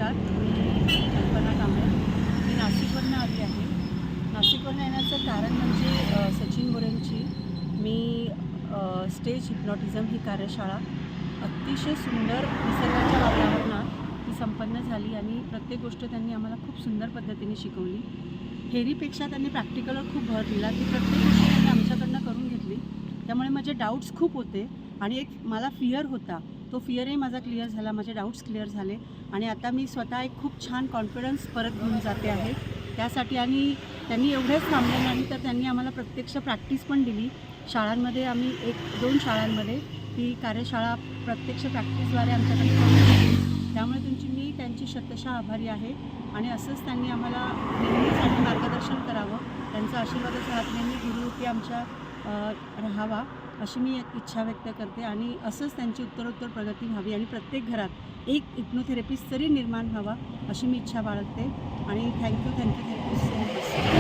नमस्कार, मी कल्पना कांबळे. मी नाशिकवरून आली आहे. नाशिकवरून येण्याचं कारण म्हणजे सचिन बोरेंची मी स्टेज हिप्नॉटिझम ही कार्यशाळा अतिशय सुंदर निसर्गाच्या वातावरणात ती संपन्न झाली आणि प्रत्येक गोष्ट त्यांनी आम्हाला खूप सुंदर पद्धतीने शिकवली. थेरीपेक्षा त्यांनी प्रॅक्टिकलवर खूप भर दिला. ती प्रत्येक गोष्ट त्यांनी आमच्याकडनं करून घेतली. त्यामुळे माझे डाऊट्स खूप होते आणि एक मला फिअर होता, तो फिअरही माझा क्लिअर झाला, माझे डाऊट्स क्लिअर झाले आणि आता मी स्वतः एक खूप छान कॉन्फिडन्स परत घेऊन जाते आहे त्यासाठी. आणि त्यांनी एवढेच थांबले नाही तर त्यांनी आम्हाला प्रत्यक्ष प्रॅक्टिस पण दिली. शाळांमध्ये आम्ही 1-2 शाळांमध्ये ती कार्यशाळा प्रत्यक्ष प्रॅक्टिसद्वारे आमच्याकडे करून घेतली. त्यामुळे मी त्यांची शतशः आभारी आहे आणि असंच त्यांनी आम्हाला नेहमीसाठी मार्गदर्शन करावं, त्यांचा आशीर्वादाचा हात नेहमी गुरुरूपी आमच्या राहावा अशी मी एक इच्छा व्यक्त करते आणि असंच त्यांची उत्तरोत्तर प्रगती व्हावी आणि प्रत्येक घरात एक हिप्नोथेरपिस्ट तरी निर्माण व्हावा अशी मी इच्छा बाळगते आणि थँक्यू सो मच.